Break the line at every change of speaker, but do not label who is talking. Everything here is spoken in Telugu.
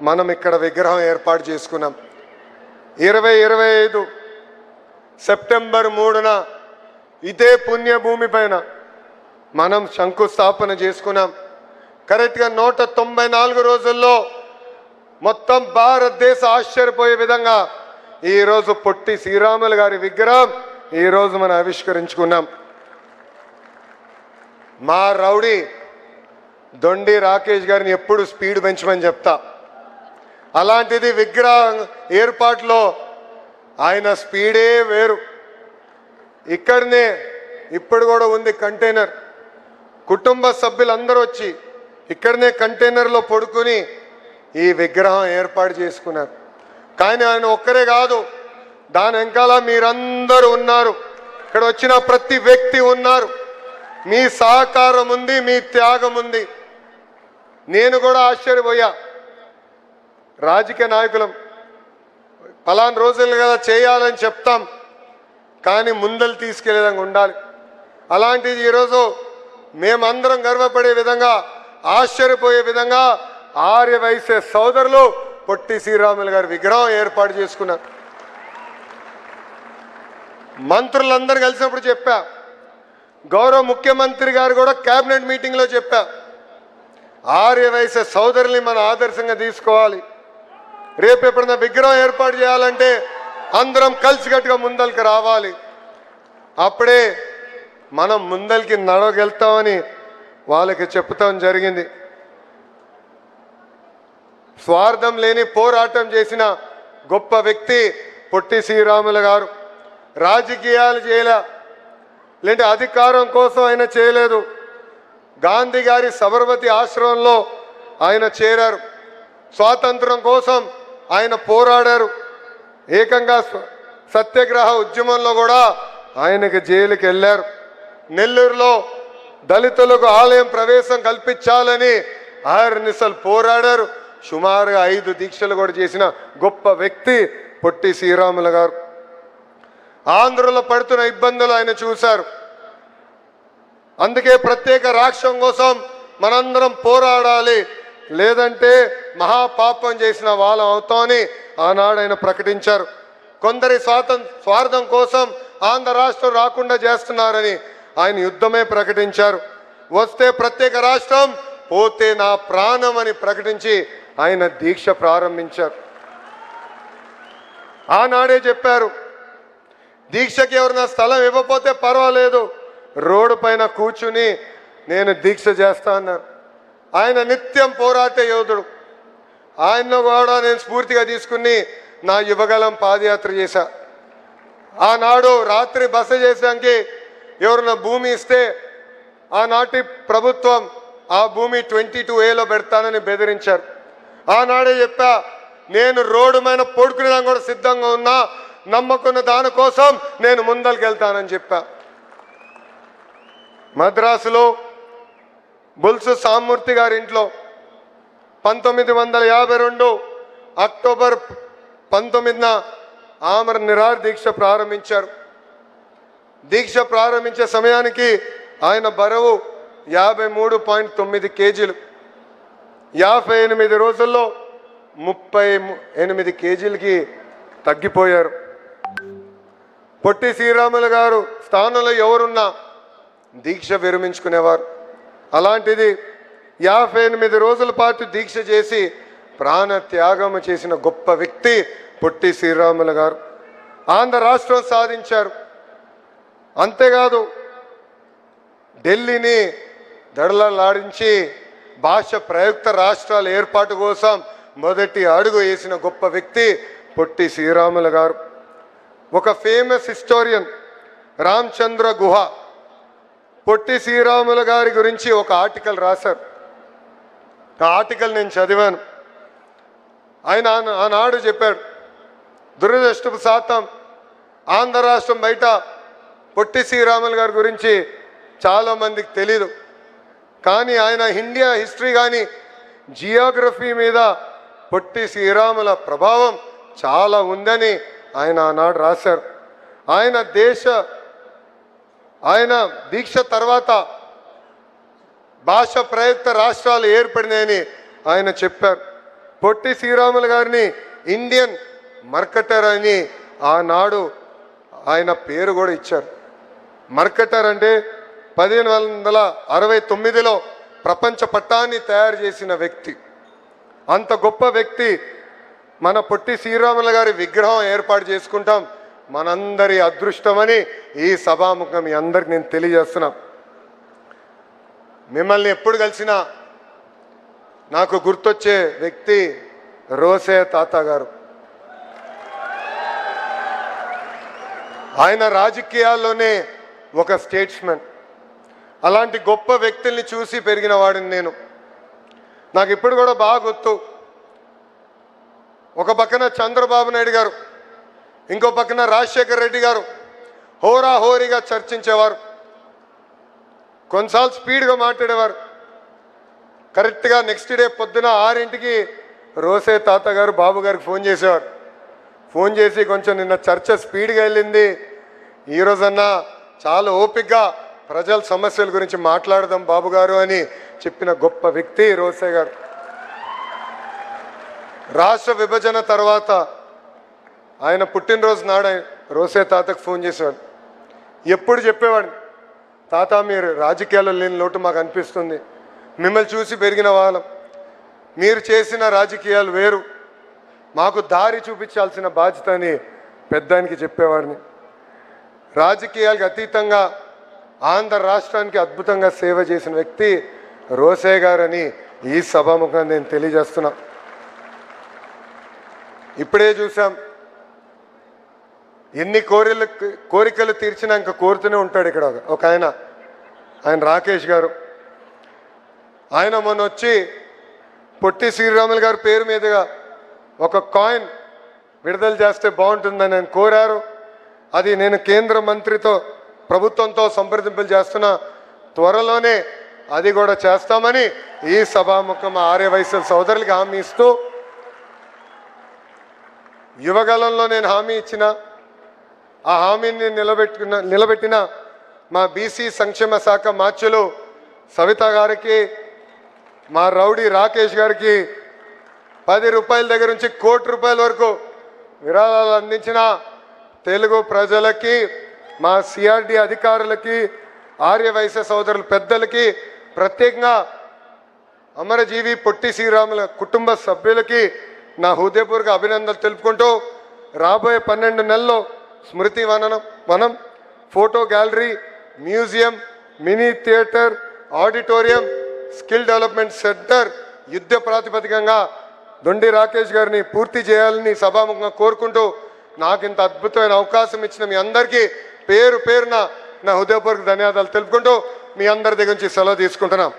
మనం ఇక్కడ విగ్రహం ఏర్పాటు చేసుకున్నాం. 2025 సెప్టెంబర్ 3న ఇదే పుణ్యభూమి పైన మనం శంకుస్థాపన చేసుకున్నాం. కరెక్ట్గా 194 రోజుల్లో మొత్తం భారతదేశ ఆశ్చర్యపోయే విధంగా ఈరోజు పొట్టి శ్రీరాములు గారి విగ్రహం ఈరోజు మనం ఆవిష్కరించుకున్నాం. మా రౌడీ దొండి రాకేష్ గారిని ఎప్పుడు స్పీడ్ పెంచమని చెప్తా. అలాంటిది విగ్రహం ఏర్పాటులో ఆయన స్పీడే వేరు. ఇక్కడనే ఇప్పుడు కూడా ఉంది కంటైనర్. కుటుంబ సభ్యులందరూ వచ్చి ఇక్కడనే కంటైనర్లో పడుకుని ఈ విగ్రహం ఏర్పాటు చేసుకున్నారు. కానీ ఆయన ఒక్కరే కాదు, దాని వెనకాల మీరందరూ ఉన్నారు. ఇక్కడ వచ్చిన ప్రతి వ్యక్తి ఉన్నారు. మీ సహకారం ఉంది, మీ త్యాగం ఉంది. నేను కూడా ఆశ్చర్యపోయా. రాజకీయ నాయకులం పలానా రోజులు కదా చేయాలని చెప్తాం, కానీ ముందలు తీసుకెళ్లే విధంగా ఉండాలి. అలాంటిది ఈరోజు మేమందరం గర్వపడే విధంగా, ఆశ్చర్యపోయే విధంగా ఆర్యవైశ్య సోదరులు పొట్టి శ్రీరాములు గారి విగ్రహం ఏర్పాటు చేసుకున్నారు. మంత్రులందరూ కలిసినప్పుడు చెప్పా, గౌరవ ముఖ్యమంత్రి గారు కూడా కేబినెట్ మీటింగ్లో చెప్పా, ఆర్యవైశ్య సోదరుల్ని మన ఆదర్శంగా తీసుకోవాలి. రేపు ఎప్పుడైనా విగ్రహం ఏర్పాటు చేయాలంటే అందరం కలిసికట్టుగా ముందరికి రావాలి. అప్పుడే మనం ముందరికి నడవగలుగుతామని వాళ్ళకి చెప్తాం జరిగింది. స్వార్థం లేని పోరాటం చేసిన గొప్ప వ్యక్తి పొట్టి శ్రీరాములు గారు. రాజకీయాలు చేయలే, లేదంటే అధికారం కోసం ఆయన చేయలేదు. గాంధీ గారి సబర్మతి ఆశ్రమంలో ఆయన చేరారు. స్వాతంత్రం కోసం ఆయన పోరాడారు. ఏకంగా సత్యాగ్రహ ఉద్యమంలో కూడా ఆయనకి జైలుకి వెళ్ళారు. నెల్లూరులో దళితులకు ఆలయం ప్రవేశం కల్పించాలని అహర్నిశలు పోరాడారు. సుమారుగా 5 దీక్షలు కూడా చేసిన గొప్ప వ్యక్తి పొట్టి శ్రీరాములు గారు. ఆంధ్రలో పడుతున్న ఇబ్బందులు ఆయన చూశారు. అందుకే ప్రత్యేక రాష్ట్రం కోసం మనందరం పోరాడాలి, లేదంటే మహాపాపం చేసిన వాళ్ళం అవుతామని ఆనాడు ఆయన ప్రకటించారు. కొందరి స్వార్థం కోసం ఆంధ్ర రాష్ట్రం రాకుండా చేస్తున్నారని ఆయన యుద్ధమే ప్రకటించారు. వస్తే ప్రత్యేక రాష్ట్రం, పోతే నా ప్రాణం అని ప్రకటించి ఆయన దీక్ష ప్రారంభించారు. ఆనాడే చెప్పారు, దీక్షకి ఎవరైనా స్థలం ఇవ్వకపోతే పర్వాలేదు, రోడ్డు పైన కూర్చుని నేను దీక్ష చేస్తా అన్నారు. ఆయన నిత్యం పోరాట యోధుడు. ఆయనలో కూడా నేను స్ఫూర్తిగా తీసుకుని నా యువగలం పాదయాత్ర చేశా. ఆనాడు రాత్రి బస చేసానికి ఎవరైనా భూమి ఇస్తే ఆనాటి ప్రభుత్వం ఆ భూమి 22A పెడతానని బెదిరించారు. ఆనాడే చెప్పా, నేను రోడ్డు మీద పడుకునేదాన్ని కూడా సిద్ధంగా ఉన్నా, నమ్మకున్న దానికోసం నేను ముందరికి వెళ్తానని చెప్పా. మద్రాసులో బుల్సు సామూర్తి గారి ఇంట్లో 1952 అక్టోబర్ 19న ఆమర నిరాహార దీక్ష ప్రారంభించారు. దీక్ష ప్రారంభించే సమయానికి ఆయన బరువు 53.9 కేజీలు. 58 రోజుల్లో 38 కేజీలకి తగ్గిపోయారు. పొట్టి శ్రీరాములు గారు స్థానంలో ఎవరున్నా దీక్ష విరమించుకునేవారు. అలాంటిది 58 రోజుల పాటు దీక్ష చేసి ప్రాణ త్యాగం చేసిన గొప్ప వ్యక్తి పొట్టి శ్రీరాములు గారు. ఆంధ్ర రాష్ట్రం సాధించారు. అంతేకాదు ఢిల్లీని దడలలాడించి భాష ప్రయుక్త రాష్ట్రాల ఏర్పాటు కోసం మొదటి అడుగు వేసిన గొప్ప వ్యక్తి పొట్టి శ్రీరాములు గారు. ఒక ఫేమస్ హిస్టోరియన్ రామచంద్ర గుహ పొట్టి శ్రీరాములు గారి గురించి ఒక ఆర్టికల్ రాశారు. ఆ ఆర్టికల్ నేను చదివాను. ఆయన ఆనాడు చెప్పాడు, దురదృష్టవశాతం ఆంధ్ర రాష్ట్రం బయట పొట్టి శ్రీరాములు గారి గురించి చాలామందికి తెలీదు. కానీ ఆయన ఇండియా హిస్టరీ కానీ జియోగ్రఫీ మీద పొట్టి శ్రీరాముల ప్రభావం చాలా ఉందని ఆయన ఆనాడు రాశారు. ఆయన దీక్ష తర్వాత భాష ప్రయుక్త రాష్ట్రాలు ఏర్పడినాయని ఆయన చెప్పారు. పొట్టి శ్రీరాములు గారిని ఇండియన్ మర్కటర్ అని ఆనాడు ఆయన పేరు కూడా ఇచ్చారు. మర్కటర్ అంటే 1569లో ప్రపంచ పట్టాన్ని తయారు చేసిన వ్యక్తి. అంత గొప్ప వ్యక్తి మన పొట్టి శ్రీరాములు గారి విగ్రహం ఏర్పాటు చేసుకుంటాం మనందరి అదృష్టమని ఈ సభాముఖం మీ అందరికి నేను తెలియజేస్తున్నా. మిమ్మల్ని ఎప్పుడు కలిసినా నాకు గుర్తొచ్చే వ్యక్తి రోసే తాత గారు. ఆయన రాజకీయాల్లోనే ఒక స్టేట్స్మెన్. అలాంటి గొప్ప వ్యక్తుల్ని చూసి పెరిగిన వాడిని నేను. నాకు ఇప్పుడు కూడా బాగా గుర్తు. ఒక పక్కన చంద్రబాబు నాయుడు గారు, ఇంకో పక్కన రాజశేఖర్ రెడ్డి గారు హోరాహోరీగా చర్చించేవారు. కొన్నిసార్లు స్పీడ్గా మాట్లాడేవారు. కరెక్ట్గా నెక్స్ట్ డే పొద్దున 6ంటికి రోసే తాత గారు బాబు గారికి ఫోన్ చేసేవారు. ఫోన్ చేసి కొంచెం నిన్న చర్చ స్పీడ్గా వెళ్ళింది, ఈరోజన్నా చాలా ఓపికగా ప్రజల సమస్యల గురించి మాట్లాడదాం బాబు గారు అని చెప్పిన గొప్ప వ్యక్తి రోసే గారు. రాష్ట్ర విభజన తర్వాత ఆయన పుట్టినరోజు నాడు రోసే తాతకు ఫోన్ చేసేవాడు. ఎప్పుడు చెప్పేవాడు, తాత మీరు రాజకీయాల్లో లేని లోటు మాకు అనిపిస్తుంది, మిమ్మల్ని చూసి పెరిగిన వాళ్ళం, మీరు చేసిన రాజకీయాలు వేరు, మాకు దారి చూపించాల్సిన బాధ్యత అని పెద్దానికి చెప్పేవాడిని. రాజకీయాలకు అతీతంగా ఆంధ్ర రాష్ట్రానికి అద్భుతంగా సేవ చేసిన వ్యక్తి రోసే గారని ఈ సభాముఖంగా నేను తెలియజేస్తున్నా. ఇప్పుడే చూసాం, ఎన్ని కోరికలు తీర్చినా ఇంకా కోరుతూనే ఉంటాడు ఇక్కడ ఒక ఆయన రాకేష్ గారు. ఆయన మొన్న వచ్చి పొట్టి శ్రీరాములు గారి పేరు మీదుగా ఒక కాయిన్ విడుదల చేస్తే బాగుంటుందని ఆయన కోరారు. అది నేను కేంద్ర మంత్రితో ప్రభుత్వంతో సంప్రదింపులు చేస్తున్నా, త్వరలోనే అది కూడా చేస్తామని ఈ సభాముఖం ఆర్యవైశ్య సోదరులకి హామీ ఇస్తూ, యువగలంలో నేను హామీ ఇచ్చిన ఆ హామీని నిలబెట్టిన మా బీసీ సంక్షేమ శాఖ మార్చులు సవిత గారికి, మా రౌడీ రాకేష్ గారికి 10 రూపాయల దగ్గర నుంచి ₹1 కోటి వరకు విరాళాలు అందించిన తెలుగు ప్రజలకి, మా సిఆర్డి అధికారులకి, ఆర్యవైశ్య సోదరుల పెద్దలకి, ప్రత్యేకంగా అమరజీవి పొట్టి శ్రీరాముల కుటుంబ సభ్యులకి నా హృదయపూర్వక అభినందనలు తెలుపుకుంటూ, రాబోయే 12 నెలల్లో స్మృతి వనం, photo gallery, museum, mini theatre, auditorium, skill development centre యుద్ధ ప్రాతిపదికంగా దొండి రాకేష్ గారిని పూర్తి చేయాలని సభాముఖంగా కోరుకుంటూ, నాకు ఇంత అద్భుతమైన అవకాశం ఇచ్చిన మీ అందరికీ పేరు పేరున నా హృదయపూర్వక ధన్యవాదాలు తెలుపుకుంటూ మీ అందరి దగ్గర నుంచి సెలవు తీసుకుంటున్నాం.